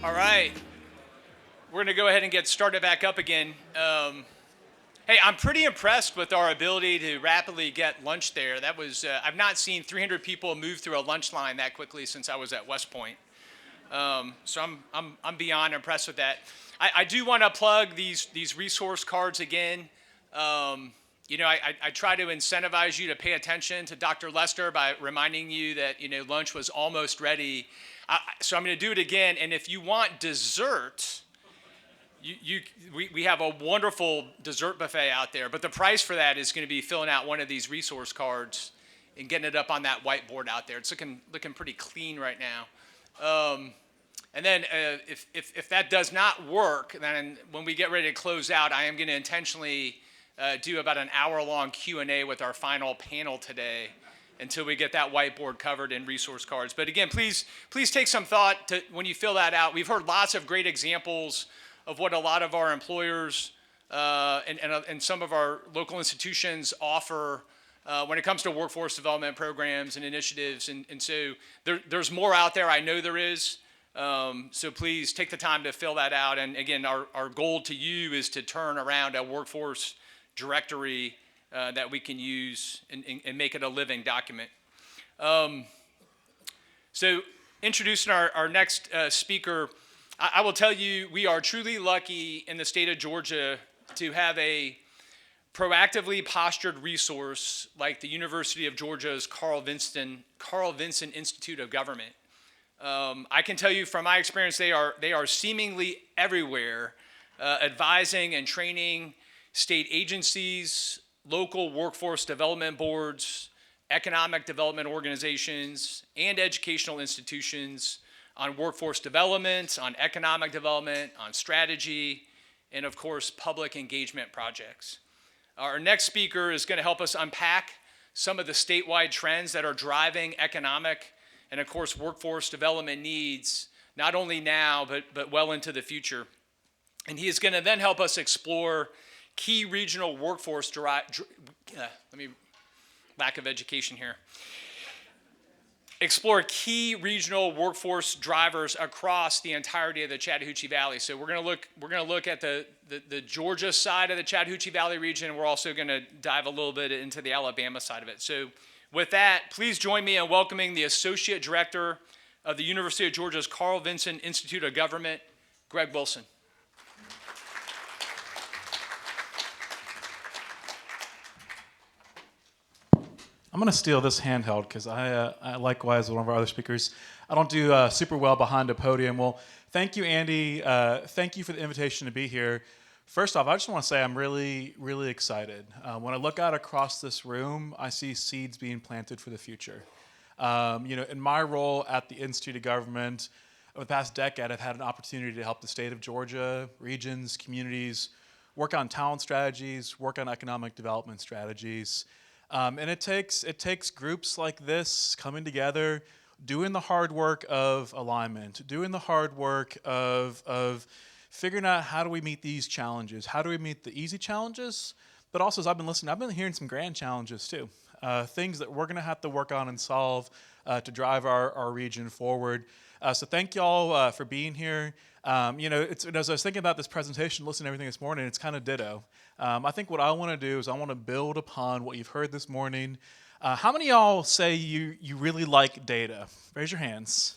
All right, we're going to go ahead and get started back up again. Hey, I'm pretty impressed with our ability to rapidly get lunch there. That was I've not seen 300 people move through a lunch line that quickly since I was at West Point. So I'm beyond impressed with that. I do want to plug these resource cards again. I try to incentivize you to pay attention to Dr. Lester by reminding you that lunch was almost ready. So I'm going to do it again. And if you want dessert, we have a wonderful dessert buffet out there. But the price for that is going to be filling out one of these resource cards and getting it up on that whiteboard out there. It's looking pretty clean right now. And then if that does not work, then when we get ready to close out, I am going to intentionally do about an hour-long Q&A with our final panel today until we get that whiteboard covered in resource cards. But again, please take some thought to when you fill that out. We've heard lots of great examples of what a lot of our employers and some of our local institutions offer when it comes to workforce development programs and initiatives. And so there's more out there. I know there is. So please take the time to fill that out. And again, our goal to you is to turn around a workforce directory that we can use and make it a living document. So introducing our next speaker, I will tell you we are truly lucky in the state of Georgia to have a proactively postured resource like the University of Georgia's Carl Vinson Institute of Government. I can tell you from my experience, they are seemingly everywhere, advising and training state agencies, local workforce development boards, economic development organizations, and educational institutions on workforce development, on economic development, on strategy, and of course, public engagement projects. Our next speaker is going to help us unpack some of the statewide trends that are driving economic and of course, workforce development needs, not only now, but well into the future. And he is going to then help us explore key regional workforce lack of education here. Explore key regional workforce drivers across the entirety of the Chattahoochee Valley. So we're going to look at the Georgia side of the Chattahoochee Valley region. We're also going to dive a little bit into the Alabama side of it. So with that, please join me in welcoming the Associate Director of the University of Georgia's Carl Vinson Institute of Government, Greg Wilson. I'm going to steal this handheld because I likewise, one of our other speakers, I don't do super well behind a podium. Well, thank you, Andy. Thank you for the invitation to be here. First off, I just want to say I'm really, really excited. When I look out across this room, I see seeds being planted for the future. In my role at the Institute of Government, over the past decade, I've had an opportunity to help the state of Georgia, regions, communities, work on talent strategies, work on economic development strategies. And it takes groups like this coming together, doing the hard work of alignment, doing the hard work of figuring out how do we meet these challenges, how do we meet the easy challenges, but also as I've been listening, I've been hearing some grand challenges too, things that we're going to have to work on and solve to drive our region forward. So thank y'all for being here. As I was thinking about this presentation, listening to everything this morning, it's kind of ditto. I think what I want to do is I want to build upon what you've heard this morning. How many of y'all say you really like data? Raise your hands.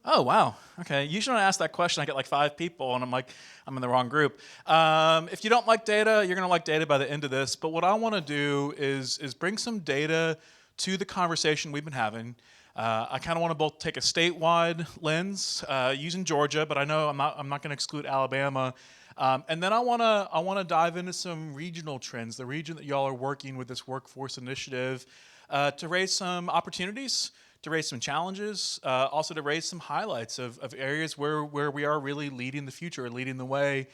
Oh, wow. Okay. Usually when I ask that question, I get like 5 people, and I'm like, I'm in the wrong group. If you don't like data, you're going to like data by the end of this. But what I want to do is bring some data to the conversation we've been having. I kind of want to both take a statewide lens using Georgia, but I know I'm not going to exclude Alabama. And then I want to dive into some regional trends, the region that y'all are working with this workforce initiative, to raise some opportunities, to raise some challenges, also to raise some highlights of areas where we are really leading the future, leading the way.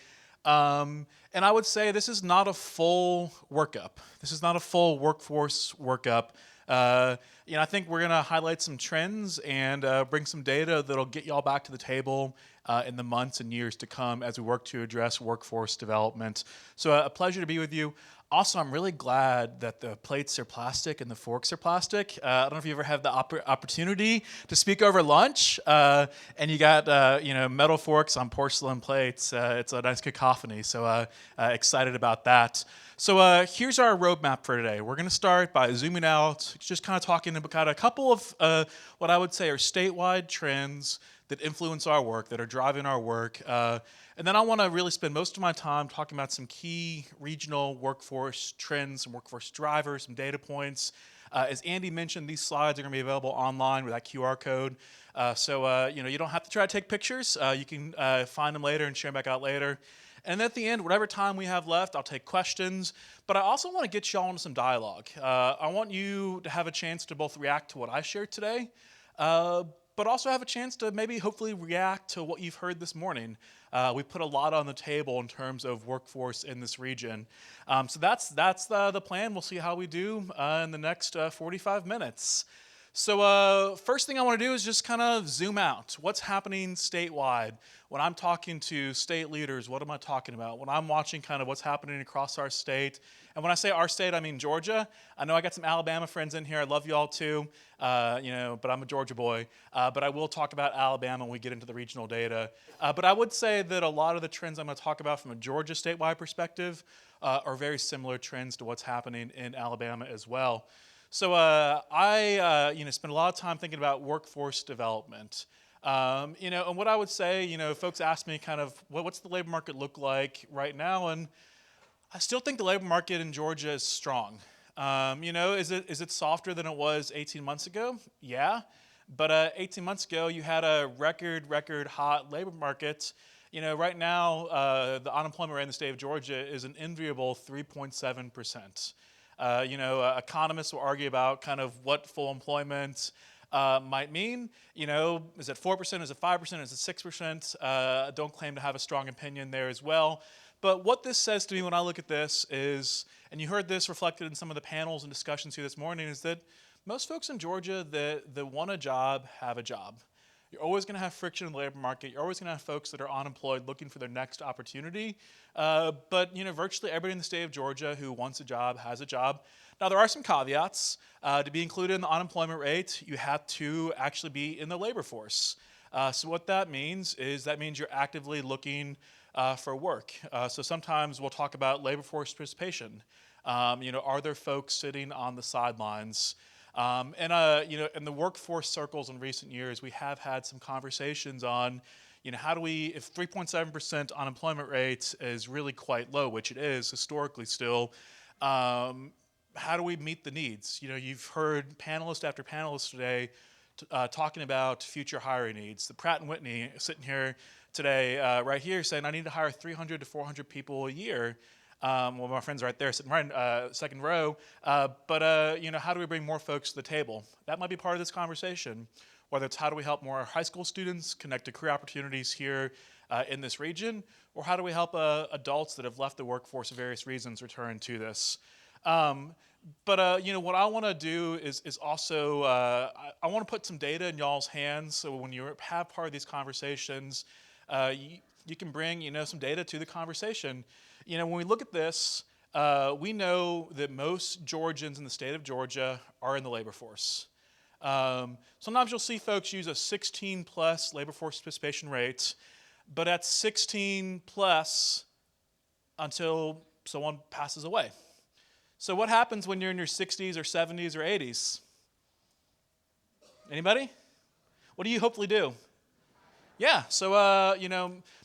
And I would say this is not a full workup. This is not a full workforce workup. I think we're going to highlight some trends and bring some data that'll get y'all back to the table in the months and years to come as we work to address workforce development. So a pleasure to be with you. Also, I'm really glad that the plates are plastic and the forks are plastic. I don't know if you ever have the opportunity to speak over lunch, and you got metal forks on porcelain plates. It's a nice cacophony. So excited about that. So here's our roadmap for today. We're going to start by zooming out, just kind of talking about a couple of what I would say are statewide trends that influence our work, that are driving our work. And then I want to really spend most of my time talking about some key regional workforce trends, some workforce drivers, some data points. As Andy mentioned, these slides are going to be available online with that QR code. So you don't have to try to take pictures. You can find them later and share them back out later. And at the end, whatever time we have left, I'll take questions. But I also want to get y'all into some dialogue. I want you to have a chance to both react to what I shared today, but also have a chance to maybe hopefully react to what you've heard this morning. We put a lot on the table in terms of workforce in this region. So that's the plan. We'll see how we do in the next 45 minutes. So first thing I want to do is just kind of zoom out. What's happening statewide? When I'm talking to state leaders, what am I talking about? When I'm watching kind of what's happening across our state, and when I say our state, I mean Georgia. I know I got some Alabama friends in here. I love y'all too, but I'm a Georgia boy. But I will talk about Alabama when we get into the regional data. But I would say that a lot of the trends I'm going to talk about from a Georgia statewide perspective are very similar trends to what's happening in Alabama as well. So I spend a lot of time thinking about workforce development. And what I would say, folks ask me kind of, what's the labor market look like right now? And I still think the labor market in Georgia is strong. Is it softer than it was 18 months ago? Yeah. But 18 months ago, you had a record hot labor market. Right now, the unemployment rate in the state of Georgia is an enviable 3.7%. Economists will argue about kind of what full employment might mean. Is it 4%? Is it 5%? Is it 6%? I don't claim to have a strong opinion there as well. But what this says to me when I look at this is, and you heard this reflected in some of the panels and discussions here this morning, is that most folks in Georgia that want a job have a job. You're always going to have friction in the labor market. You're always going to have folks that are unemployed looking for their next opportunity. But virtually everybody in the state of Georgia who wants a job has a job. Now, there are some caveats. To be included in the unemployment rate, you have to actually be in the labor force. So what that means is you're actively looking for work. So sometimes we'll talk about labor force participation. Are there folks sitting on the sidelines? In the workforce circles in recent years, we have had some conversations on, how do we, if 3.7% unemployment rate is really quite low, which it is historically still, how do we meet the needs? You've heard panelist after panelist today talking about future hiring needs. The Pratt & Whitney sitting here today, right here, saying I need to hire 300 to 400 people a year. My friend's right there, sitting right second row. But how do we bring more folks to the table? That might be part of this conversation. Whether it's how do we help more high school students connect to career opportunities here in this region, or how do we help adults that have left the workforce for various reasons return to this? What I want to do is also I want to put some data in y'all's hands, so when you have part of these conversations, you can bring some data to the conversation. When we look at this, we know that most Georgians in the state of Georgia are in the labor force. Sometimes you'll see folks use a 16 plus labor force participation rate, but that's 16 plus until someone passes away. So what happens when you're in your 60s or 70s or 80s? Anybody? What do you hopefully do? Yeah, so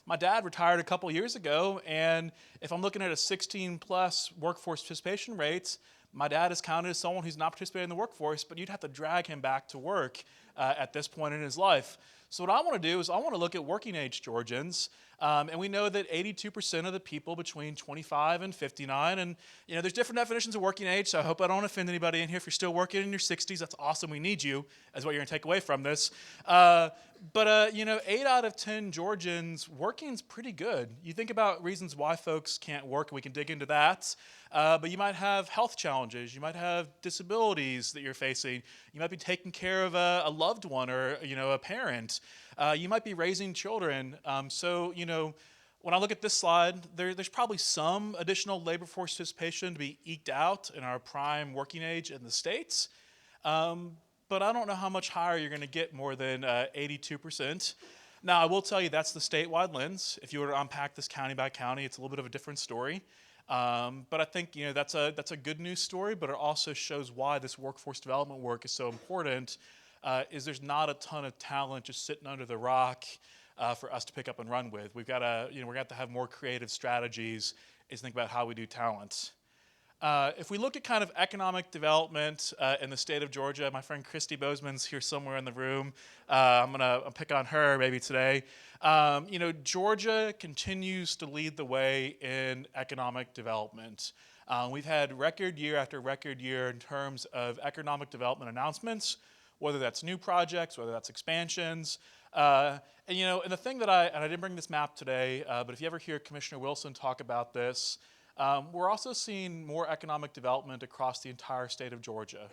my dad retired a couple years ago, and if I'm looking at a 16 plus workforce participation rate, my dad is counted as someone who's not participating in the workforce, but you'd have to drag him back to work at this point in his life. So what I want to do is I want to look at working age Georgians, and we know that 82% of the people between 25 and 59, and there's different definitions of working age, so I hope I don't offend anybody in here. If you're still working in your 60s, that's awesome. We need you, is what you're going to take away from this. But 8 out of 10 Georgians, working's pretty good. You think about reasons why folks can't work, and we can dig into that. But you might have health challenges. You might have disabilities that you're facing. You might be taking care of a loved one or a parent. You might be raising children. When I look at this slide, there's probably some additional labor force participation to be eked out in our prime working age in the States. But I don't know how much higher you're going to get more than 82%. Now, I will tell you that's the statewide lens. If you were to unpack this county by county, it's a little bit of a different story. But I think that's a good news story, but it also shows why this workforce development work is so important. Is there's not a ton of talent just sitting under the rock for us to pick up and run with. We've got to have more creative strategies as think about how we do talent. If we look at kind of economic development in the state of Georgia, my friend Christy Bozeman's here somewhere in the room. I'm gonna pick on her maybe today. Georgia continues to lead the way in economic development. We've had record year after record year in terms of economic development announcements, whether that's new projects, whether that's expansions. And the thing that I didn't bring this map today, but if you ever hear Commissioner Wilson talk about this, we're also seeing more economic development across the entire state of Georgia.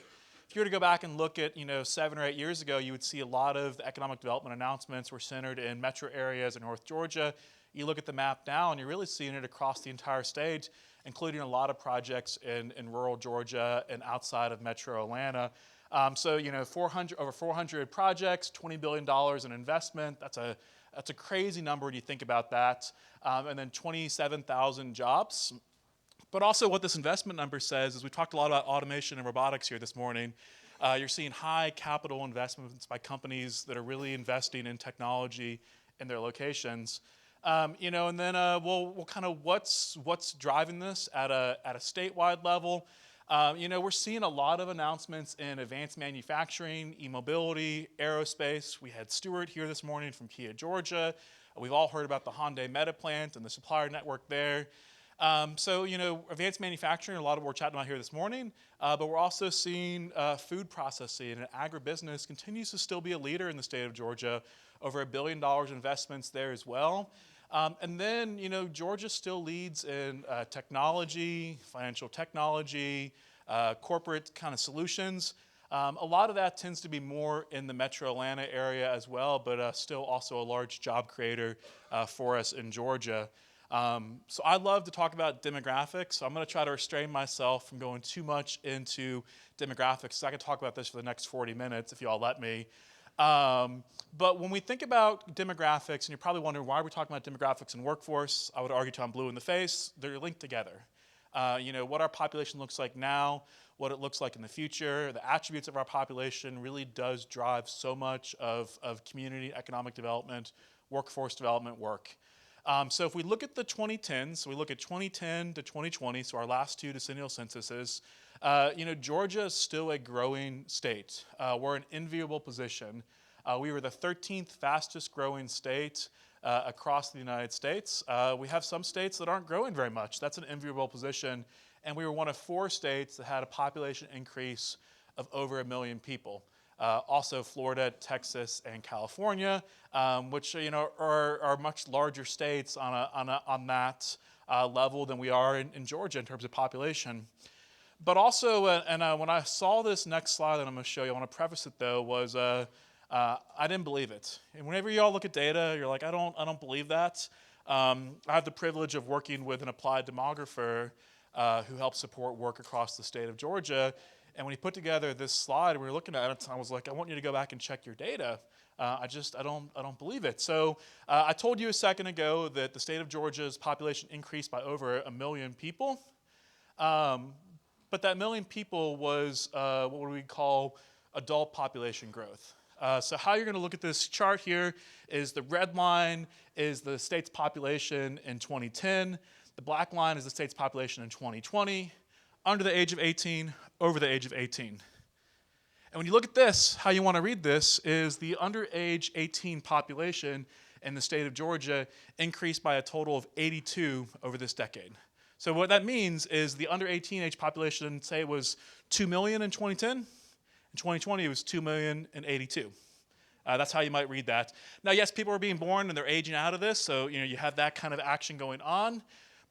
If you were to go back and look at 7 or 8 years ago, you would see a lot of the economic development announcements were centered in metro areas in North Georgia. You look at the map now, and you're really seeing it across the entire state, including a lot of projects in rural Georgia and outside of metro Atlanta. Over 400 projects, $20 billion in investment. That's a crazy number when you think about that. And then 27,000 jobs. But also what this investment number says is we talked a lot about automation and robotics here this morning. You're seeing high capital investments by companies that are really investing in technology in their locations. And then we'll kind of what's driving this at a statewide level. We're seeing a lot of announcements in advanced manufacturing, e-mobility, aerospace. We had Stuart here this morning from Kia Georgia. We've all heard about the Hyundai Meta plant and the supplier network there. Advanced manufacturing, a lot of what we're chatting about here this morning, but we're also seeing food processing and agribusiness continues to still be a leader in the state of Georgia, over $1 billion investments there as well. And then, Georgia still leads in technology, financial technology, corporate kind of solutions. A lot of that tends to be more in the metro Atlanta area as well, but still also a large job creator for us in Georgia. So I love to talk about demographics, so I'm going to try to restrain myself from going too much into demographics, so I can talk about this for the next 40 minutes if you all let me. But when we think about demographics, and you're probably wondering why we're talking about demographics and workforce, I would argue till I'm blue in the face, they're linked together. What our population looks like now, what it looks like in the future, the attributes of our population really does drive so much of community economic development, workforce development work. So if we look at the 2010s, so we look at 2010 to 2020, so our last two decennial censuses, Georgia is still a growing state. We're in an enviable position. We were the 13th fastest growing state across the United States. We have some states that aren't growing very much. That's an enviable position. And we were one of 4 states that had a population increase of over 1 million people. Also Florida, Texas, and California, which are much larger states on that level than we are in Georgia in terms of population. But also, when I saw this next slide that I'm going to show you, I want to preface it though, was I didn't believe it. And whenever you all look at data, you're like, I don't believe that. I have the privilege of working with an applied demographer who helps support work across the state of Georgia. And when he put together this slide, we were looking at it, I was like, I want you to go back and check your data. I don't believe it. So I told you a second ago that the state of Georgia's population increased by over 1 million people. But that 1 million people was what we call adult population growth. So how you're going to look at this chart here is the red line is the state's population in 2010. The black line is the state's population in 2020. Under the age of 18, over the age of 18. And when you look at this, how you want to read this is the underage 18 population in the state of Georgia increased by a total of 82 over this decade. So what that means is the under 18 age population, say, was 2 million in 2010. In 2020, it was 2 million and 82. That's how you might read that. Now, yes, people are being born and they're aging out of this, so you have that kind of action going on.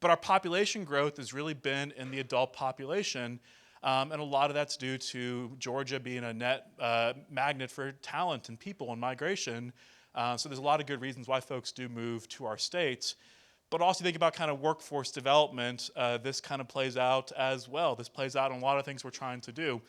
But our population growth has really been in the adult population, and a lot of that's due to Georgia being a net magnet for talent and people and migration. So there's a lot of good reasons why folks do move to our states. But also think about kind of workforce development. This kind of plays out as well. This plays out in a lot of things we're trying to do.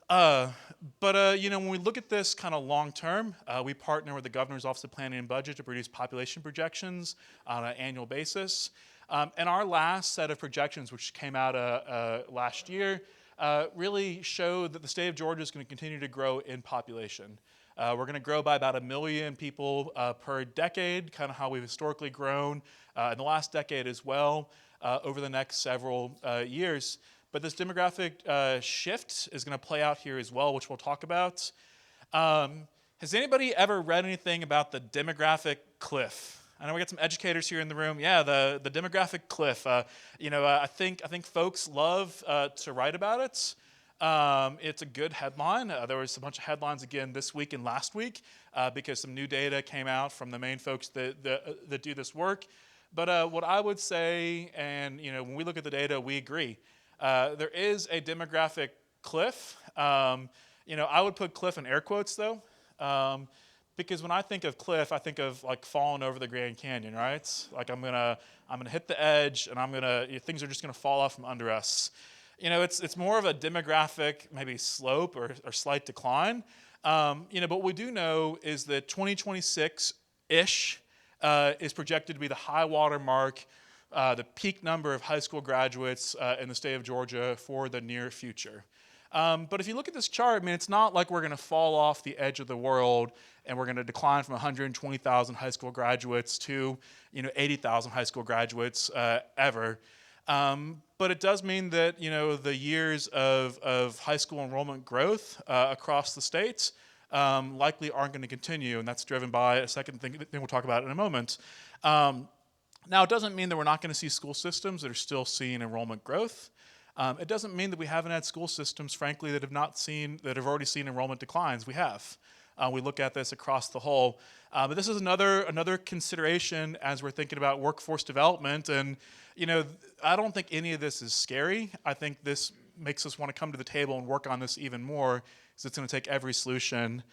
When we look at this kind of long term, we partner with the Governor's Office of Planning and Budget to produce population projections on an annual basis. And our last set of projections, which came out last year, really showed that the state of Georgia is going to continue to grow in population. We're going to grow by about 1 million people per decade, kind of how we've historically grown in the last decade as well, over the next several years. But this demographic shift is going to play out here as well, which we'll talk about. Has anybody ever read anything about the demographic cliff? I know we got some educators here in the room. Yeah, the demographic cliff. I think folks love to write about it. It's a good headline. There was a bunch of headlines again this week and last week because some new data came out from the main folks that do this work. But what I would say, and when we look at the data, we agree. There is a demographic cliff. I would put cliff in air quotes though, because when I think of cliff, I think of like falling over the Grand Canyon, right? Like I'm gonna hit the edge, and things are just gonna fall off from under us. It's more of a demographic maybe slope or slight decline. But what we do know is that 2026-ish is projected to be the high water mark, the peak number of high school graduates in the state of Georgia for the near future. But if you look at this chart, it's not like we're going to fall off the edge of the world and we're going to decline from 120,000 high school graduates to 80,000 high school graduates ever. But it does mean that the years of high school enrollment growth across the states likely aren't going to continue, and that's driven by a second thing we'll talk about in a moment. Now, it doesn't mean that we're not going to see school systems that are still seeing enrollment growth. It doesn't mean that we haven't had school systems, frankly, that have already seen enrollment declines. We have. We look at this across the whole. But this is another consideration as we're thinking about workforce development. And I don't think any of this is scary. I think this makes us want to come to the table and work on this even more, because it's going to take every solution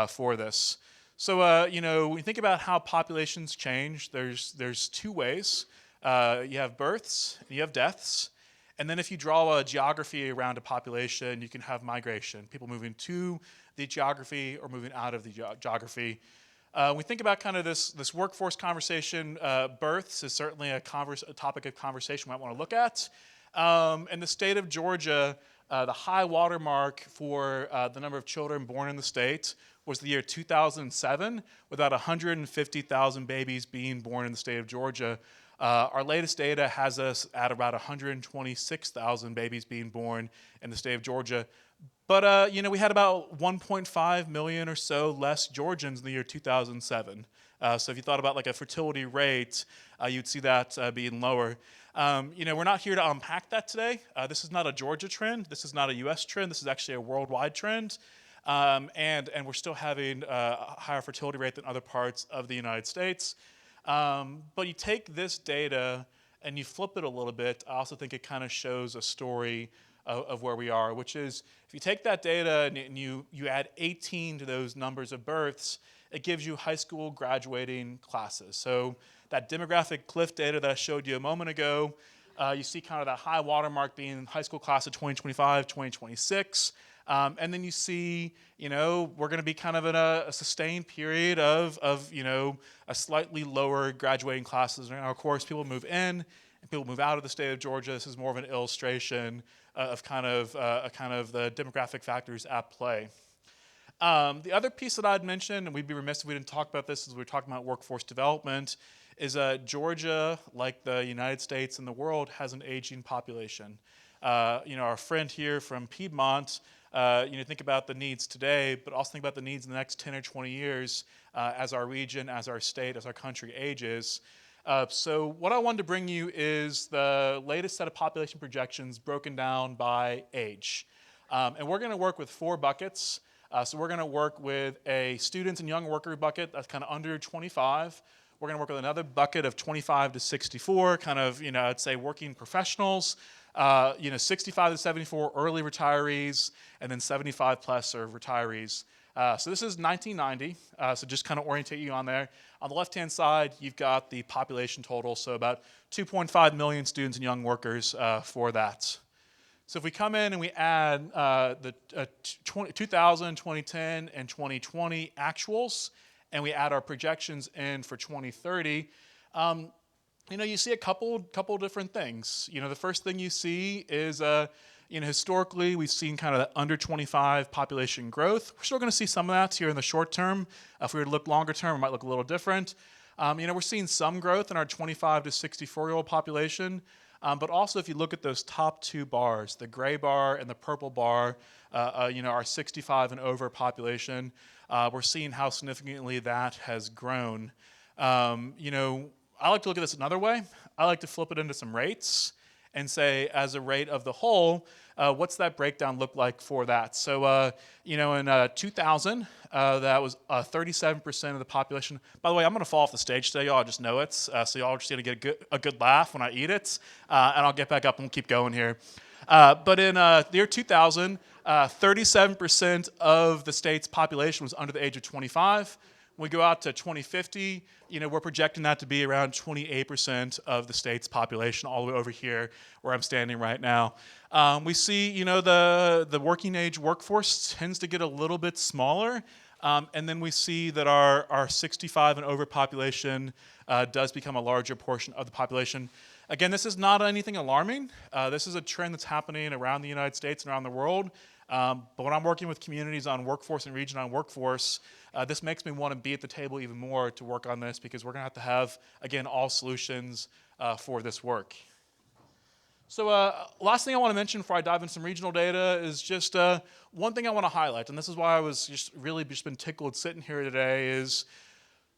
for this. So, when you think about how populations change, there's two ways. You have births and you have deaths. And then if you draw a geography around a population, you can have migration, people moving to the geography or moving out of the geography. When we think about kind of this workforce conversation, births is certainly a topic of conversation we might want to look at. In the state of Georgia, the high water mark for the number of children born in the state was the year 2007, with about 150,000 babies being born in the state of Georgia. Our latest data has us at about 126,000 babies being born in the state of Georgia. But, we had about 1.5 million or so less Georgians in the year 2007. So if you thought about like a fertility rate, you'd see that being lower. We're not here to unpack that today. This is not a Georgia trend. This is not a U.S. trend. This is actually a worldwide trend. And we're still having a higher fertility rate than other parts of the United States. But you take this data and you flip it a little bit, I also think it kind of shows a story of where we are, which is if you take that data and you add 18 to those numbers of births, it gives you high school graduating classes. So that demographic cliff data that I showed you a moment ago, you see kind of that high watermark being high school class of 2025, 2026. And then you see, we're going to be kind of in a sustained period of a slightly lower graduating classes. Now, of course, people move in and people move out of the state of Georgia. This is more of an illustration of kind of the demographic factors at play. The other piece that I'd mention, and we'd be remiss if we didn't talk about this as we were talking about workforce development, is Georgia, like the United States and the world, has an aging population. Our friend here from Piedmont Think about the needs today, but also think about the needs in the next 10 or 20 years as our region, as our state, as our country ages. So what I wanted to bring you is the latest set of population projections broken down by age. And we're going to work with 4 buckets. So we're going to work with a students and young worker bucket that's kind of under 25. We're going to work with another bucket of 25 to 64, kind of, I'd say working professionals. 65 to 74 early retirees, and then 75 plus are retirees. So this is 1990, so just kind of orientate you on there. On the left-hand side, you've got the population total, so about 2.5 million students and young workers for that. So if we come in and we add the 2000, 2010, and 2020 actuals, and we add our projections in for 2030, you see a couple different things. The first thing you see is, historically we've seen kind of under 25 population growth. We're still going to see some of that here in the short term. If we were to look longer term, it might look a little different. We're seeing some growth in our 25 to 64-year-old population. But also, if you look at those top 2 bars, the gray bar and the purple bar, our 65 and over population, we're seeing how significantly that has grown. I like to look at this another way. I like to flip it into some rates and say, as a rate of the whole, what's that breakdown look like for that? So, in 2000, that was 37% of the population. By the way, I'm going to fall off the stage today, y'all. I just know it. So y'all are just going to get a good laugh when I eat it. And I'll get back up and we'll keep going here. But in the year 2000, 37% of the state's population was under the age of 25. When we go out to 2050, we're projecting that to be around 28% of the state's population, all the way over here where I'm standing right now. We see, the working age workforce tends to get a little bit smaller, and then we see that our 65 and over population does become a larger portion of the population. Again, this is not anything alarming. This is a trend that's happening around the United States and around the world. But when I'm working with communities on workforce and region on workforce, this makes me want to be at the table even more to work on this, because we're going to have, again, all solutions for this work. So last thing I want to mention before I dive into some regional data is just one thing I want to highlight, and this is why I was just been tickled sitting here today, is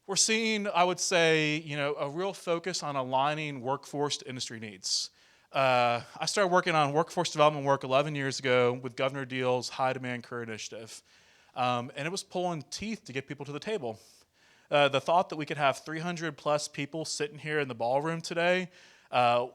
we're seeing, I would say, a real focus on aligning workforce to industry needs. I started working on workforce development work 11 years ago with Governor Deal's High Demand Career Initiative. And it was pulling teeth to get people to the table. The thought that we could have 300 plus people sitting here in the ballroom today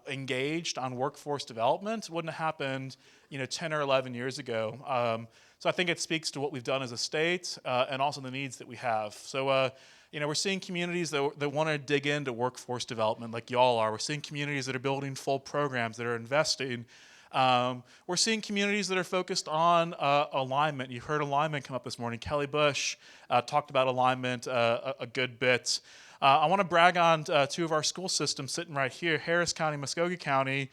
engaged on workforce development wouldn't have happened 10 or 11 years ago. So I think it speaks to what we've done as a state and also the needs that we have. So we're seeing communities that want to dig into workforce development like y'all are. We're seeing communities that are building full programs, that are investing. We're seeing communities that are focused on alignment. You heard alignment come up this morning. Kelly Bush talked about alignment a good bit. I want to brag on 2 of our school systems sitting right here, Harris County, Muskogee County.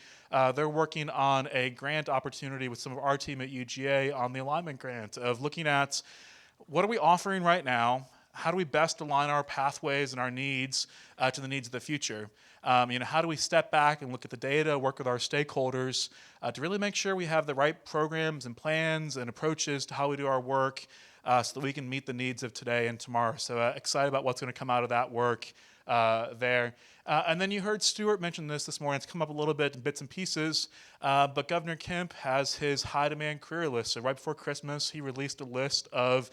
They're working on a grant opportunity with some of our team at UGA on the alignment grant of looking at what are we offering right now, how do we best align our pathways and our needs to the needs of the future? How do we step back and look at the data, work with our stakeholders to really make sure we have the right programs and plans and approaches to how we do our work so that we can meet the needs of today and tomorrow. So excited about what's going to come out of that work there. And then you heard Stuart mention this morning. It's come up a little bit in bits and pieces, but Governor Kemp has his high demand career list. So right before Christmas, he released a list of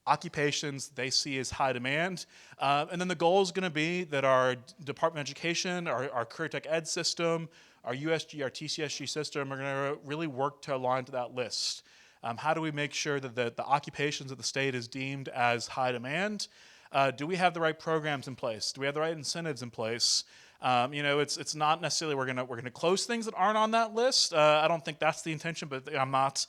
occupations they see as high demand. And then the goal is going to be that our Department of Education, our Career Tech Ed system, our USG, our TCSG system are going to really work to align to that list. How do we make sure that the occupations that the state is deemed as high demand, do we have the right programs in place? Do we have the right incentives in place? It's not necessarily we're gonna close things that aren't on that list. I don't think that's the intention, but I'm not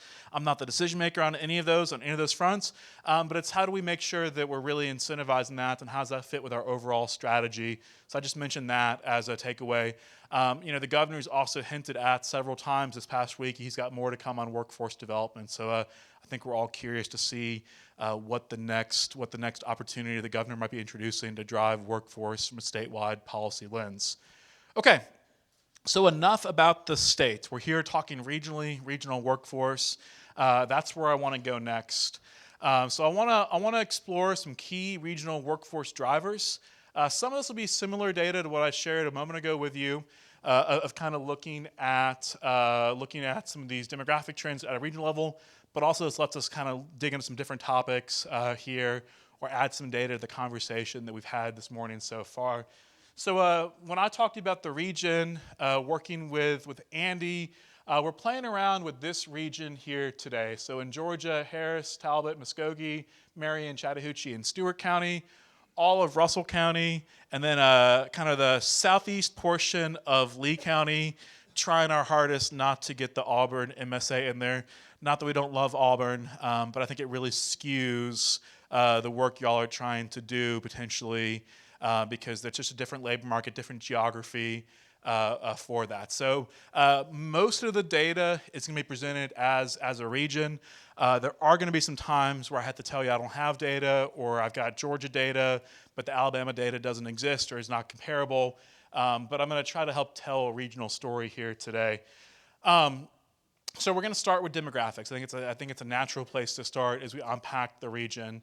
the decision maker on any of those fronts. But it's how do we make sure that we're really incentivizing that, and how does that fit with our overall strategy? So I just mentioned that as a takeaway. The governor's also hinted at several times this past week he's got more to come on workforce development. So I think we're all curious to see what the next opportunity the governor might be introducing to drive workforce from a statewide policy lens. Okay, so enough about the state. We're here talking regional workforce. That's where I want to go next. So I want to explore some key regional workforce drivers. Some of this will be similar data to what I shared a moment ago with you, of kind of looking at some of these demographic trends at a regional level, but also this lets us kind of dig into some different topics here, or add some data to the conversation that we've had this morning so far. So when I talked about the region, working with Andy, we're playing around with this region here today. So in Georgia, Harris, Talbot, Muskogee, Marion, Chattahoochee, and Stewart County, all of Russell County, and then kind of the southeast portion of Lee County, trying our hardest not to get the Auburn MSA in there. Not that we don't love Auburn, but I think it really skews the work y'all are trying to do potentially, because there's just a different labor market, different geography for that. So most of the data is going to be presented as a region. There are going to be some times where I have to tell you I don't have data, or I've got Georgia data, but the Alabama data doesn't exist or is not comparable. But I'm going to try to help tell a regional story here today. So we're going to start with demographics. I think it's a natural place to start as we unpack the region.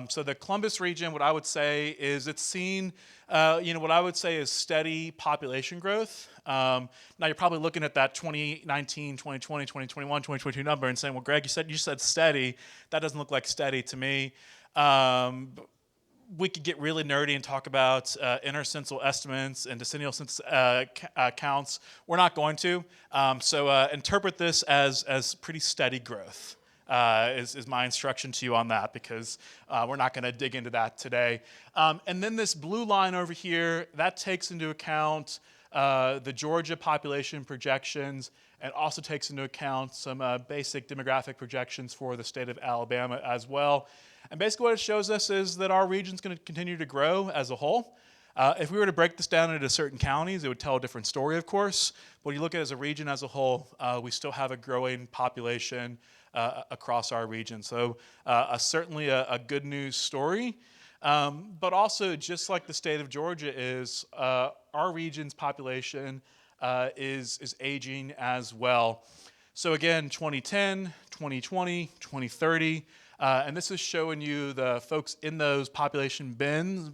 So the Columbus region, what I would say is it's seen, what I would say is steady population growth. Now you're probably looking at that 2019, 2020, 2021, 2022 number and saying, well, Greg, you said steady. That doesn't look like steady to me. We could get really nerdy and talk about intercental estimates and decennial census counts. We're not going to. So interpret this as pretty steady growth. Is my instruction to you on that, because we're not going to dig into that today. And then this blue line over here, that takes into account the Georgia population projections, and also takes into account some basic demographic projections for the state of Alabama as well. And basically what it shows us is that our region is going to continue to grow as a whole. If we were to break this down into certain counties, it would tell a different story, of course. But when you look at it as a region as a whole, we still have a growing population across our region. So certainly a good news story. But also, just like the state of Georgia is, our region's population is aging as well. So again, 2010, 2020, 2030, and this is showing you the folks in those population bands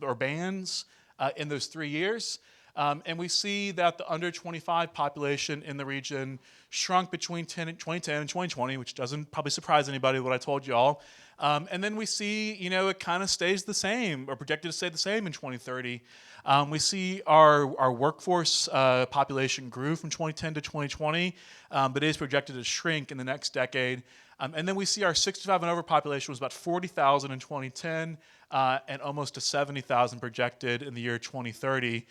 in those 3 years. And we see that the under 25 population in the region shrunk between 2010 and 2020, which doesn't probably surprise anybody what I told you all. And then we see, it kind of stays the same, or projected to stay the same in 2030. We see our workforce population grew from 2010 to 2020, but is projected to shrink in the next decade. And then we see our 65 and over population was about 40,000 in 2010, and almost to 70,000 projected in the year 2030.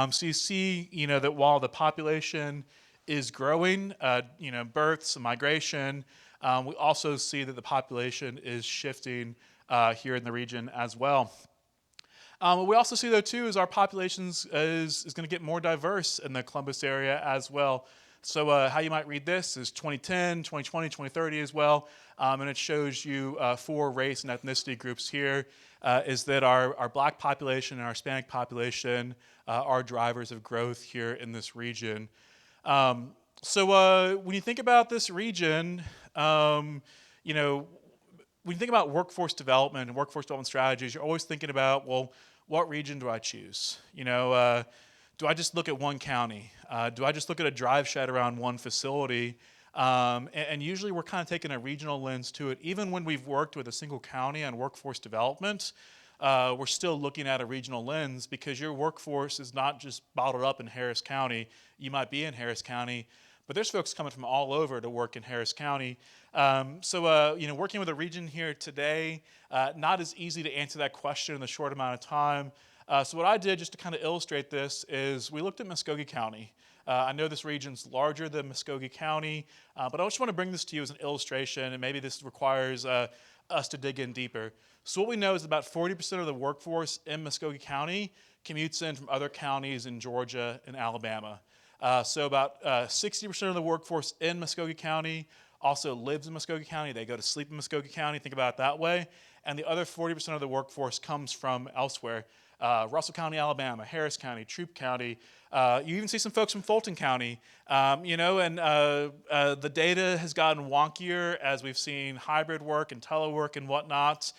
So you see, that while the population is growing, births and migration, we also see that the population is shifting here in the region as well. What we also see, though, too, is our population is going to get more diverse in the Columbus area as well. So how you might read this is 2010, 2020, 2030 as well. And it shows you 4 race and ethnicity groups here, is that our black population and our Hispanic population are drivers of growth here in this region. So when you think about this region, when you think about workforce development and workforce development strategies, you're always thinking about, well, what region do I choose? Do I just look at one county? Do I just look at a drive shed around one facility? And usually we're kind of taking a regional lens to it. Even when we've worked with a single county on workforce development, we're still looking at a regional lens, because your workforce is not just bottled up in Harris County. You might be in Harris County, but there's folks coming from all over to work in Harris County. So working with a region here today, not as easy to answer that question in the short amount of time. So what I did, just to kind of illustrate this, is we looked at Muskogee County. I know this region's larger than Muskogee County, but I just want to bring this to you as an illustration, and maybe this requires us to dig in deeper. So what we know is about 40% of the workforce in Muskogee County commutes in from other counties in Georgia and Alabama. So about 60% of the workforce in Muskogee County also lives in Muskogee County. They go to sleep in Muskogee County, think about it that way. And the other 40% of the workforce comes from elsewhere. Russell County, Alabama, Harris County, Troup County. You even see some folks from Fulton County, and the data has gotten wonkier as we've seen hybrid work and telework and whatnot.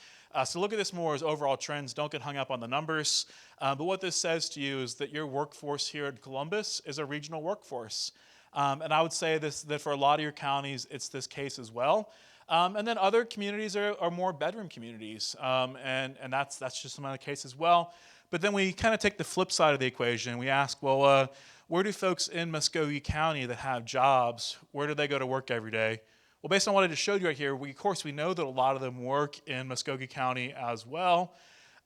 So look at this more as overall trends. Don't get hung up on the numbers. But what this says to you is that your workforce here in Columbus is a regional workforce. And I would say that for a lot of your counties, it's this case as well. And then other communities are more bedroom communities, and that's just some other case as well. But then we kind of take the flip side of the equation. We ask, well, where do folks in Muskogee County that have jobs, where do they go to work every day? Well, based on what I just showed you right here, of course we know that a lot of them work in Muskogee County as well.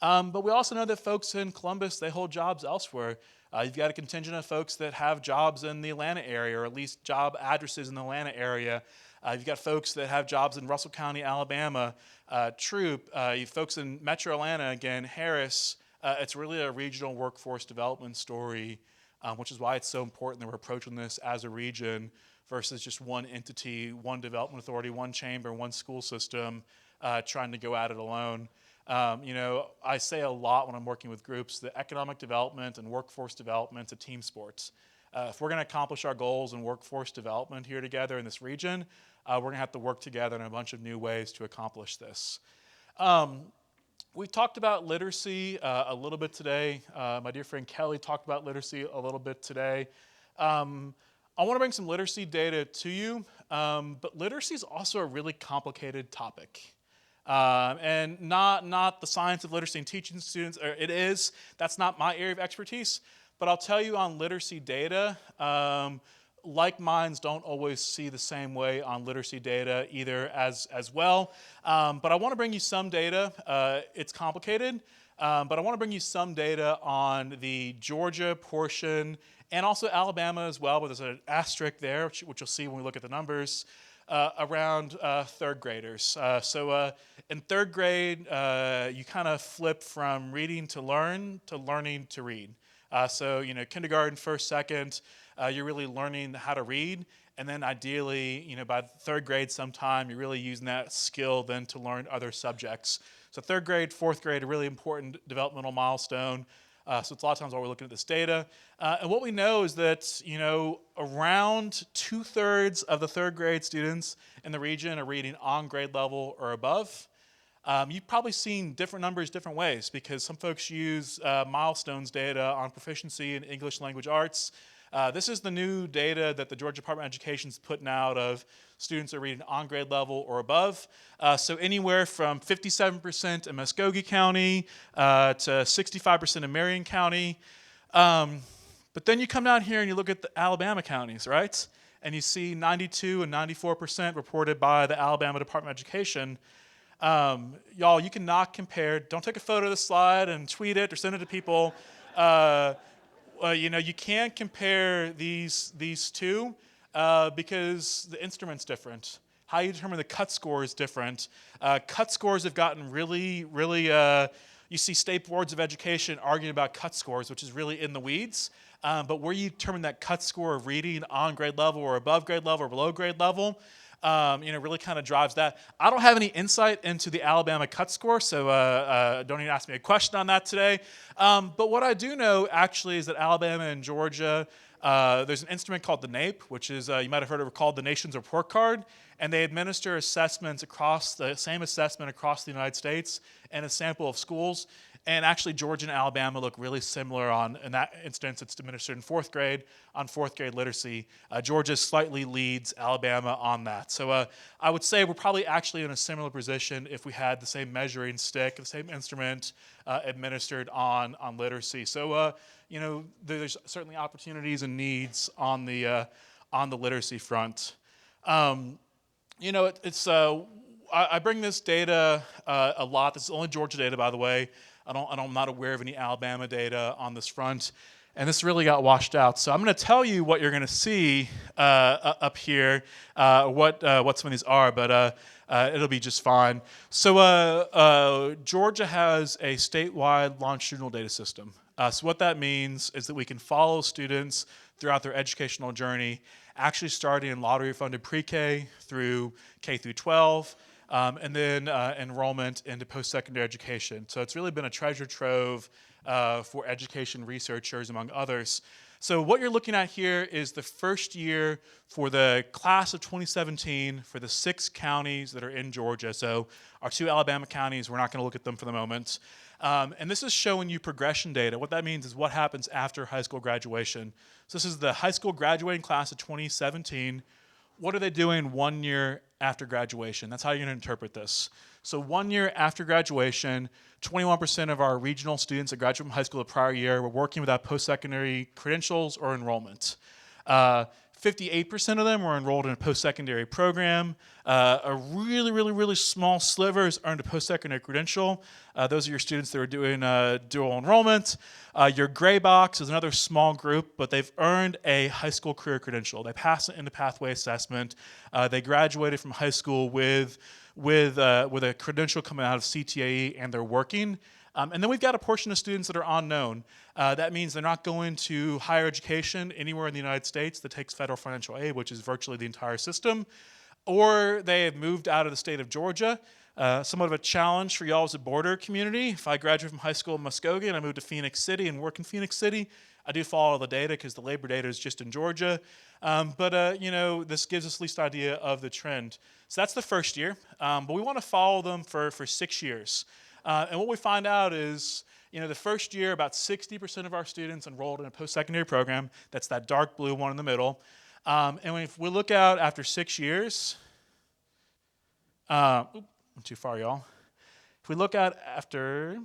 But we also know that folks in Columbus, they hold jobs elsewhere. You've got a contingent of folks that have jobs in the Atlanta area, or at least job addresses in the Atlanta area. You've got folks that have jobs in Russell County, Alabama, Troup, you folks in Metro Atlanta, again, Harris. It's really a regional workforce development story, which is why it's so important that we're approaching this as a region versus just one entity, one development authority, one chamber, one school system trying to go at it alone. I say a lot when I'm working with groups that economic development and workforce development is a team sport. If we're going to accomplish our goals in workforce development here together in this region, we're going to have to work together in a bunch of new ways to accomplish this. We talked about literacy a little bit today. My dear friend Kelly talked about literacy a little bit today. I want to bring some literacy data to you, but literacy is also a really complicated topic. And not the science of literacy and teaching students, or it is, that's not my area of expertise, but I'll tell you on literacy data, like minds don't always see the same way on literacy data either as well. But I want to bring you some data. It's complicated, but I want to bring you some data on the Georgia portion and also Alabama as well, but there's an asterisk there, which you'll see when we look at the numbers, around third graders. So in third grade, you kind of flip from reading to learn to learning to read. So kindergarten, first, second, you're really learning how to read, and then ideally, by third grade sometime, you're really using that skill then to learn other subjects. So third grade, fourth grade, a really important developmental milestone. So it's a lot of times while we're looking at this data. And what we know is that, around 2/3 of the third grade students in the region are reading on grade level or above. You've probably seen different numbers different ways because some folks use milestones data on proficiency in English language arts. This is the new data that the Georgia Department of Education is putting out of students are reading on grade level or above. So anywhere from 57% in Muskogee County to 65% in Marion County. But then you come down here and you look at the Alabama counties, right? And you see 92 and 94% reported by the Alabama Department of Education. Y'all, you cannot compare. Don't take a photo of the slide and tweet it or send it to people. You can't compare these two because the instrument's different. How you determine the cut score is different. Cut scores have gotten really, you see state boards of education arguing about cut scores, which is really in the weeds. But where you determine that cut score of reading on grade level or above grade level or below grade level, really kind of drives that. I don't have any insight into the Alabama cut score, so don't even ask me a question on that today. But what I do know actually is that Alabama and Georgia, there's an instrument called the NAEP, which is, you might have heard of it called the Nation's Report Card, and they administer assessments across the same assessment across the United States and a sample of schools. And actually, Georgia and Alabama look really similar in that instance, it's administered in fourth grade on fourth grade literacy. Georgia slightly leads Alabama on that. So I would say we're probably actually in a similar position if we had the same measuring stick, the same instrument administered on literacy. So, there's certainly opportunities and needs on the literacy front. I bring this data a lot. This is only Georgia data, by the way. I'm not aware of any Alabama data on this front, and this really got washed out. So I'm going to tell you what you're going to see up here, what some of these are, but it'll be just fine. So Georgia has a statewide longitudinal data system. So what that means is that we can follow students throughout their educational journey, actually starting in lottery-funded pre-K through K through 12. and then enrollment into post-secondary education. So it's really been a treasure trove for education researchers, among others. So what you're looking at here is the first year for the class of 2017 for the 6 counties that are in Georgia. So our 2 Alabama counties, we're not going to look at them for the moment. And this is showing you progression data. What that means is what happens after high school graduation. So this is the high school graduating class of 2017. What are they doing 1 year after graduation? That's how you're going to interpret this. So 1 year after graduation, 21% of our regional students that graduated from high school the prior year were working without post-secondary credentials or enrollment. 58% of them were enrolled in a post-secondary program. A really small sliver has earned a post-secondary credential. Those are your students that are doing dual enrollment. Your gray box is another small group, but they've earned a high school career credential. They passed it into pathway assessment. They graduated from high school with a credential coming out of CTAE, and they're working. And then we've got a portion of students that are unknown. That means they're not going to higher education anywhere in the United States that takes federal financial aid, which is virtually the entire system, or they have moved out of the state of Georgia. Somewhat of a challenge for y'all as a border community. If I graduate from high school in Muskogee and I move to Phoenix City and work in Phoenix City, I do follow the data because the labor data is just in Georgia. But this gives us at least an idea of the trend. So that's the first year, but we want to follow them for 6 years. And what we find out is, the first year, about 60% of our students enrolled in a post-secondary program. That's that dark blue one in the middle. And if we look out after 6 years, went too far, y'all. If we look out after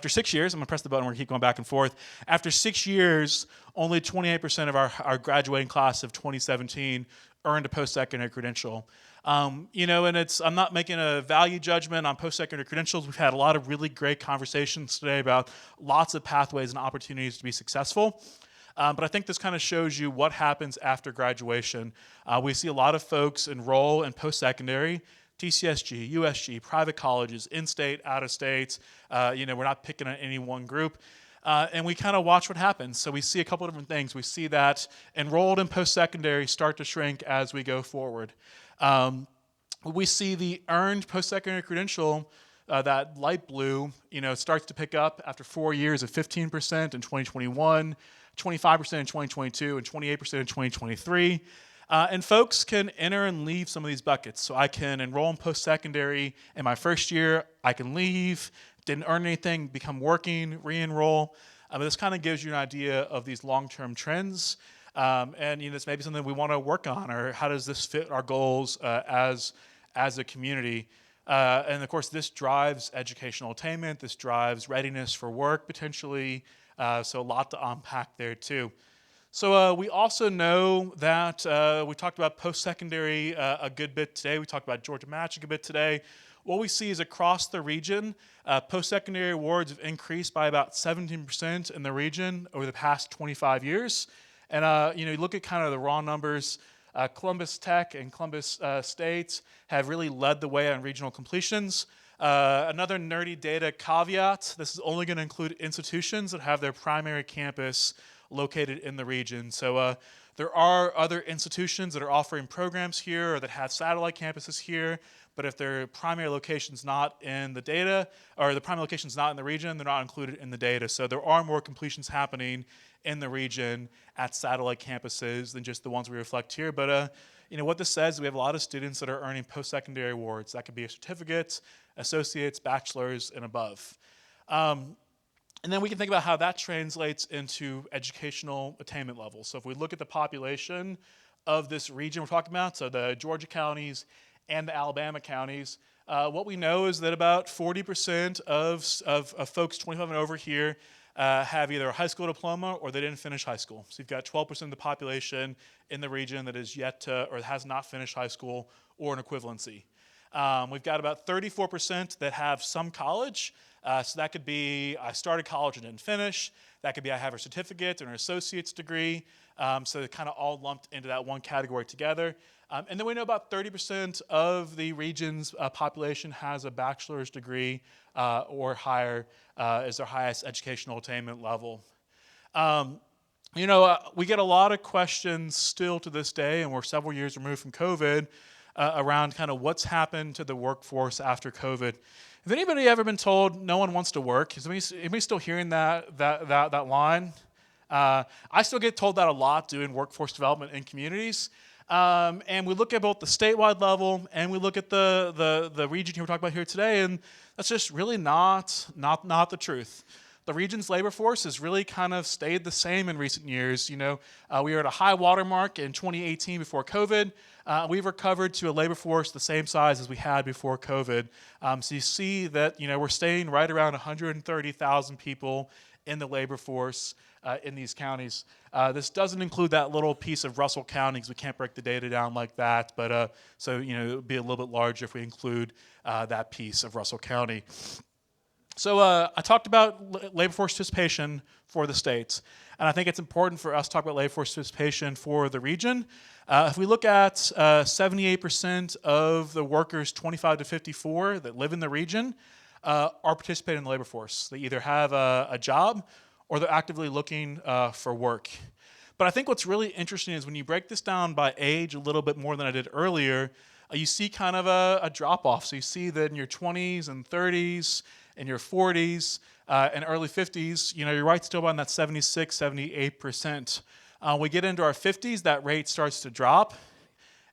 6 years, I'm going to press the button, we're going to keep going back and forth. After 6 years, only 28% of our graduating class of 2017 earned a post-secondary credential. And I'm not making a value judgment on post-secondary credentials. We've had a lot of really great conversations today about lots of pathways and opportunities to be successful. But I think this kind of shows you what happens after graduation. We see a lot of folks enroll in post-secondary, TCSG, USG, private colleges, in-state, out-of-state. We're not picking on any one group. And we kind of watch what happens. So we see a couple of different things. We see that enrolled in post-secondary start to shrink as we go forward. We see the earned post-secondary credential, that light blue, starts to pick up after 4 years of 15% in 2021, 25% in 2022, and 28% in 2023. And folks can enter and leave some of these buckets. So I can enroll in post-secondary in my first year, I can leave, didn't earn anything, become working, re-enroll. But this kind of gives you an idea of these long-term trends. And this may be something we want to work on, or how does this fit our goals as a community? And of course, this drives educational attainment. This drives readiness for work, potentially. So a lot to unpack there, too. So we also know that we talked about post-secondary a good bit today. We talked about Georgia Match a good bit today. What we see is across the region, post-secondary awards have increased by about 17% in the region over the past 25 years. And you look at kind of the raw numbers. Columbus Tech and Columbus State have really led the way on regional completions. Another nerdy data caveat, this is only going to include institutions that have their primary campus located in the region. So there are other institutions that are offering programs here or that have satellite campuses here, but if their primary location's not in the data, or the primary location's not in the region, they're not included in the data. So there are more completions happening in the region at satellite campuses than just the ones we reflect here. But what this says is we have a lot of students that are earning post-secondary awards. That could be a certificate, associates, bachelors, and above. And then we can think about how that translates into educational attainment levels. So if we look at the population of this region we're talking about, so the Georgia counties and the Alabama counties, what we know is that about 40% of folks 25 and over here have either a high school diploma or they didn't finish high school. So you've got 12% of the population in the region that is yet to, or has not finished high school or an equivalency. We've got about 34% that have some college. So that could be I started college and didn't finish. That could be I have a certificate or an associate's degree. So they're kind of all lumped into that one category together. And then we know about 30% of the region's population has a bachelor's degree or higher as their highest educational attainment level. We get a lot of questions still to this day, and we're several years removed from COVID, around kind of what's happened to the workforce after COVID. Has anybody ever been told no one wants to work? Is anybody still hearing that line? I still get told that a lot doing workforce development in communities. And we look at both the statewide level and we look at the region here we're talking about here today, and that's just really not the truth. The region's labor force has really kind of stayed the same in recent years. We were at a high water mark in 2018 before COVID. We've recovered to a labor force the same size as we had before COVID. So you see that we're staying right around 130,000 people in the labor force in these counties. This doesn't include that little piece of Russell County because we can't break the data down like that. But so it would be a little bit larger if we include that piece of Russell County. So I talked about labor force participation for the states, and I think it's important for us to talk about labor force participation for the region. If we look at 78% of the workers 25 to 54 that live in the region are participating in the labor force. They either have a job or they're actively looking for work. But I think what's really interesting is when you break this down by age a little bit more than I did earlier, you see kind of a drop-off. So you see that in your 20s and 30s, in your 40s and early 50s, you're right still on that 76, 78%. We get into our 50s, that rate starts to drop.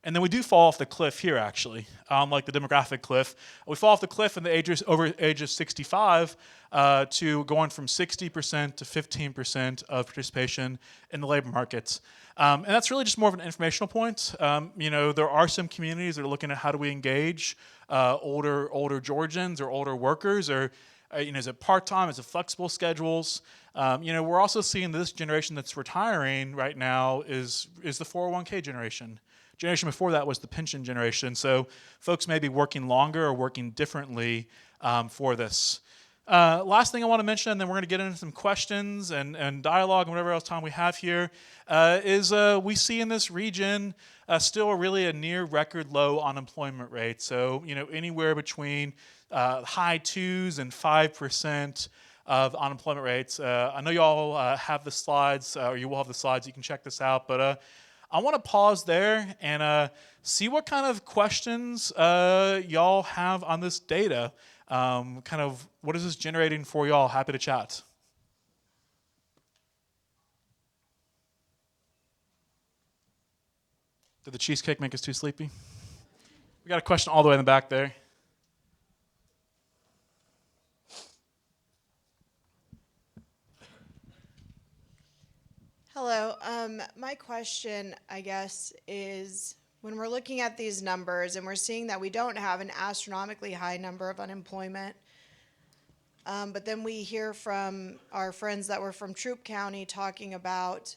And then we do fall off the cliff here, actually, like the demographic cliff. We fall off the cliff in the over age of 65 to going from 60% to 15% of participation in the labor markets. And that's really just more of an informational point. There are some communities that are looking at how do we engage older Georgians or older workers, or is it part-time, is it flexible schedules? We're also seeing this generation that's retiring right now is the 401k generation. Generation before that was the pension generation. So folks may be working longer or working differently for this. Last thing I want to mention, and then we're going to get into some questions and dialogue and whatever else time we have here, is we see in this region still really a near record low unemployment rate. So, anywhere between high 2s and 5% of unemployment rates. I know you all have the slides, or you will have the slides. You can check this out. But I want to pause there and see what kind of questions y'all have on this data. Kind of what is this generating for y'all? Happy to chat. Did the cheesecake make us too sleepy? We got a question all the way in the back there. Hello. My question, I guess, is when we're looking at these numbers and we're seeing that we don't have an astronomically high number of unemployment, but then we hear from our friends that were from Troup County talking about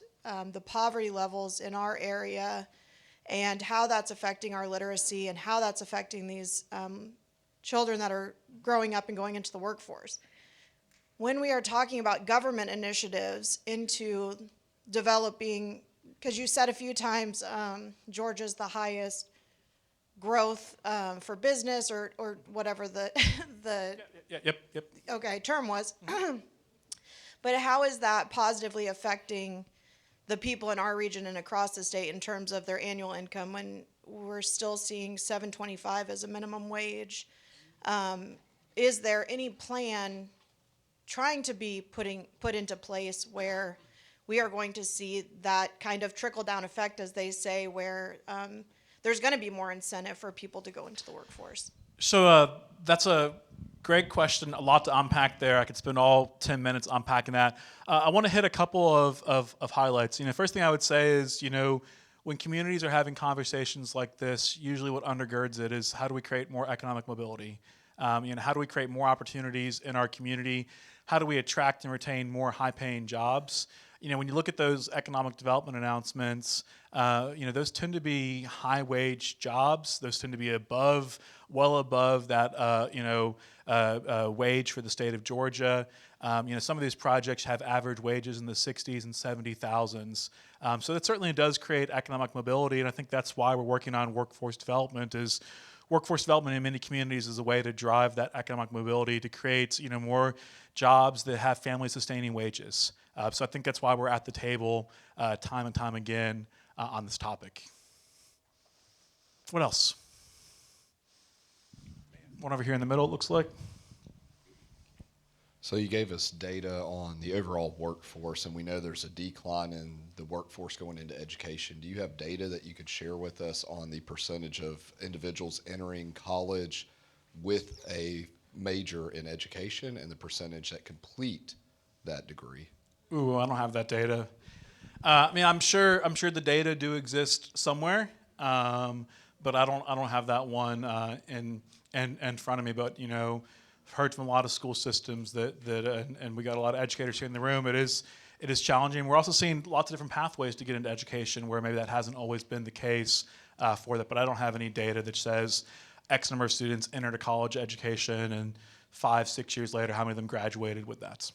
the poverty levels in our area and how that's affecting our literacy and how that's affecting these children that are growing up and going into the workforce. When we are talking about government initiatives into developing, because you said a few times Georgia's the highest growth for business or whatever the Yep. okay term was. But how is that positively affecting the people in our region and across the state in terms of their annual income when we're still seeing $7.25 as a minimum wage? Is there any plan trying to be put into place where we are going to see that kind of trickle-down effect, as they say, where there's going to be more incentive for people to go into the workforce? So that's a great question, a lot to unpack there. I could spend all 10 minutes unpacking that. I want to hit a couple of highlights. First thing I would say is, when communities are having conversations like this, usually what undergirds it is how do we create more economic mobility? How do we create more opportunities in our community? How do we attract and retain more high-paying jobs? When you look at those economic development announcements, those tend to be high-wage jobs. Those tend to be well above that, wage for the state of Georgia. Some of these projects have average wages in the 60s and 70,000s. So that certainly does create economic mobility, and I think that's why we're working on workforce development. Workforce development in many communities is a way to drive that economic mobility, to create more jobs that have family-sustaining wages. So I think that's why we're at the table time and time again on this topic. What else? one over here in the middle, it looks like. So you gave us data on the overall workforce, and we know there's a decline in the workforce going into education. Do you have data that you could share with us on the percentage of individuals entering college with a major in education and the percentage that complete that degree? Ooh, I don't have that data. I mean, I'm sure the data do exist somewhere, but I don't have that one in front of me. But I've heard from a lot of school systems that and we got a lot of educators here in the room. It is challenging. We're also seeing lots of different pathways to get into education where maybe that hasn't always been the case for that. But I don't have any data that says X number of students entered a college education and 5-6 years later, how many of them graduated with that.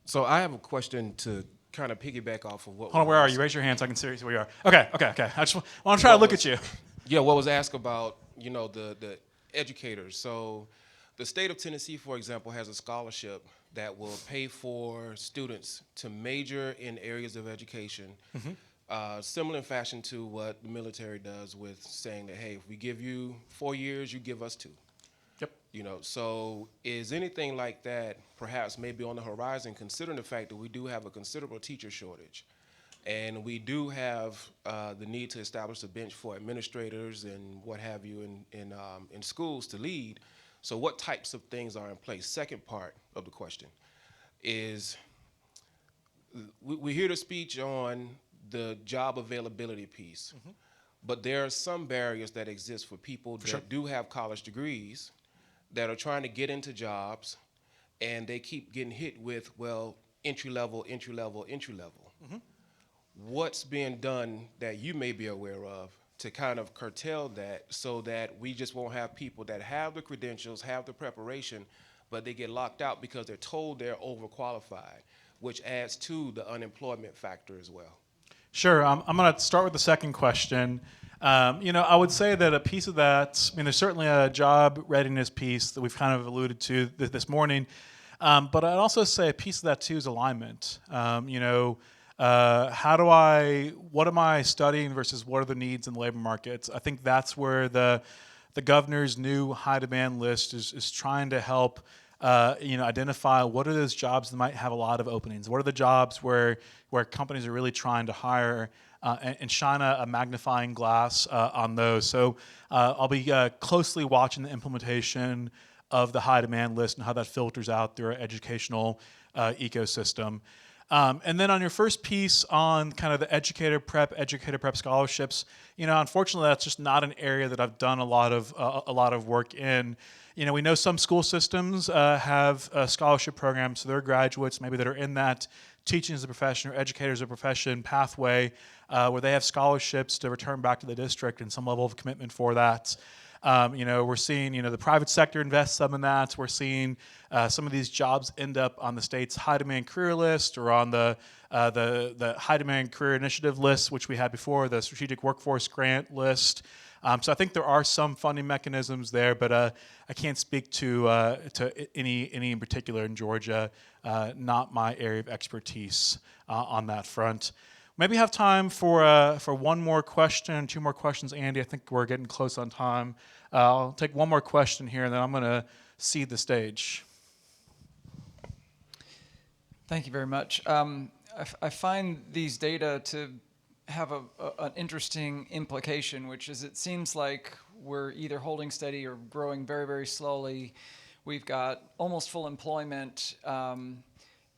So I have a question to kind of piggyback off of what. Hold on, where are you? Raise your hand so I can see where you are. Okay. I just want to try to look at you. Yeah, what was asked about, the educators. So the state of Tennessee, for example, has a scholarship that will pay for students to major in areas of education, similar in fashion to what the military does with saying that, hey, if we give you 4 years, you give us 2. Yep. So is anything like that perhaps maybe on the horizon, considering the fact that we do have a considerable teacher shortage, and we do have the need to establish a bench for administrators and what have you in schools to lead. So what types of things are in place? Second part of the question is we hear the speech on the job availability piece, but there are some barriers that exist for people that do have college degrees that are trying to get into jobs, and they keep getting hit with, well, entry level. What's being done that you may be aware of to kind of curtail that so that we just won't have people that have the credentials, have the preparation, but they get locked out because they're told they're overqualified, which adds to the unemployment factor as well? Sure. I'm going to start with the second question. I would say that a piece of that, there's certainly a job readiness piece that we've kind of alluded to this morning, but I'd also say a piece of that too is alignment. What am I studying versus what are the needs in the labor markets? I think that's where the governor's new high demand list is trying to help identify what are those jobs that might have a lot of openings. What are the jobs where companies are really trying to hire and shine a magnifying glass on those. So I'll be closely watching the implementation of the high demand list and how that filters out through our educational ecosystem. And then on your first piece on kind of the educator prep scholarships, unfortunately that's just not an area that I've done a lot of work in. We know some school systems have scholarship programs for their graduates, maybe that are in that teaching as a profession or educator as a profession pathway, where they have scholarships to return back to the district and some level of commitment for that. We're seeing, the private sector invest some in that. We're seeing some of these jobs end up on the state's high demand career list or on the high demand career initiative list, which we had before, the strategic workforce grant list. So I think there are some funding mechanisms there, but I can't speak to any in particular in Georgia. Not my area of expertise on that front. Maybe have time for one more question, 2 more questions, Andy. I think we're getting close on time. I'll take one more question here, and then I'm going to cede the stage. Thank you very much. I find these data to have an interesting implication, which is it seems like we're either holding steady or growing very, very slowly. We've got almost full employment. And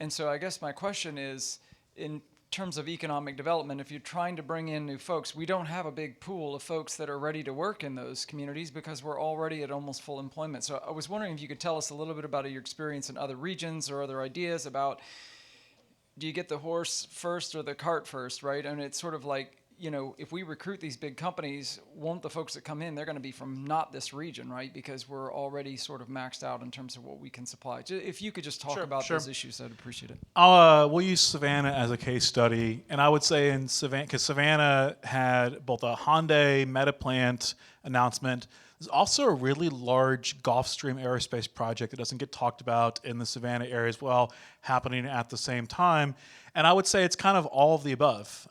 so I guess my question is, in terms of economic development, if you're trying to bring in new folks, we don't have a big pool of folks that are ready to work in those communities because we're already at almost full employment. So I was wondering if you could tell us a little bit about your experience in other regions or other ideas about, do you get the horse first or the cart first, right? And it's sort of like, if we recruit these big companies, won't the folks that come in, they're going to be from not this region, right? Because we're already sort of maxed out in terms of what we can supply. If you could just talk about those issues, I'd appreciate it. We'll use Savannah as a case study. And I would say in Savannah, because Savannah had both a Hyundai Meta plant announcement, There's also a really large Gulfstream aerospace project that doesn't get talked about in the Savannah area as well, happening at the same time. And I would say it's kind of all of the above.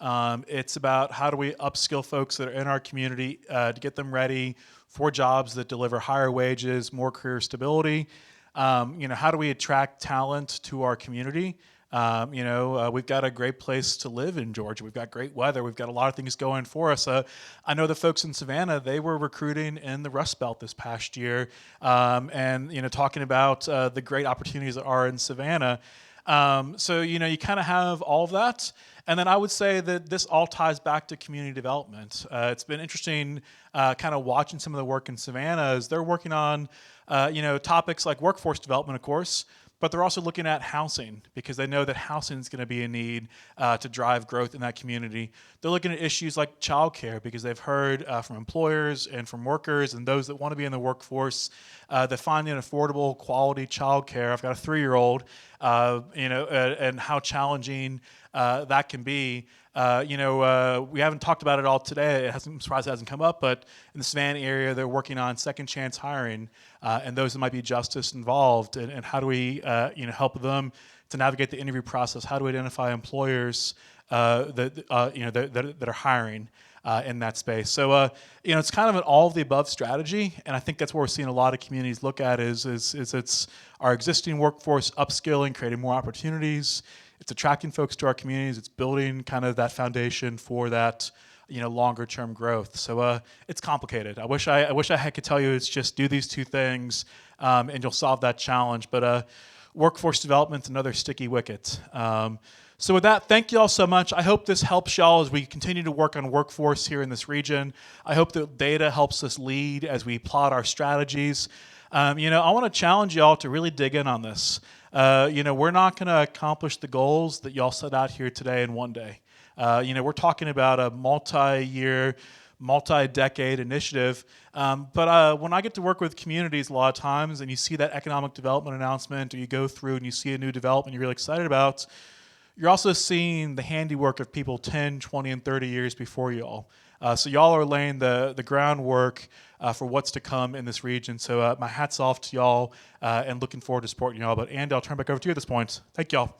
It's about how do we upskill folks that are in our community to get them ready for jobs that deliver higher wages, more career stability. How do we attract talent to our community? We've got a great place to live in Georgia. We've got great weather. We've got a lot of things going for us. I know the folks in Savannah, they were recruiting in the Rust Belt this past year, talking about the great opportunities that are in Savannah. You kind of have all of that. And then I would say that this all ties back to community development. It's been interesting kind of watching some of the work in Savannah as they're working on, topics like workforce development, of course, but they're also looking at housing because they know that housing is going to be a need to drive growth in that community. They're looking at issues like childcare because they've heard from employers and from workers and those that want to be in the workforce that finding affordable, quality childcare. I've got a 3-year-old, and how challenging that can be. We haven't talked about it all today. I'm surprised it hasn't come up, but in the Savannah area, they're working on second chance hiring, and those that might be justice involved, and how do we, help them to navigate the interview process? How do we identify employers that are hiring in that space? So, it's kind of an all of the above strategy, and I think that's what we're seeing a lot of communities look at is it's our existing workforce upskilling, creating more opportunities. It's attracting folks to our communities. It's building kind of that foundation for that, longer term growth. So it's complicated. I wish I could tell you it's just do these two things and you'll solve that challenge. But workforce development's another sticky wicket. So with that, thank you all so much. I hope this helps y'all as we continue to work on workforce here in this region. I hope that data helps us lead as we plot our strategies. I want to challenge y'all to really dig in on this. We're not going to accomplish the goals that y'all set out here today in one day. We're talking about a multi-year, multi-decade initiative. But when I get to work with communities a lot of times and you see that economic development announcement or you go through and you see a new development you're really excited about, you're also seeing the handiwork of people 10, 20, and 30 years before y'all. So y'all are laying the groundwork for what's to come in this region. So my hat's off to y'all and looking forward to supporting y'all. But Andy, I'll turn back over to you at this point. Thank y'all.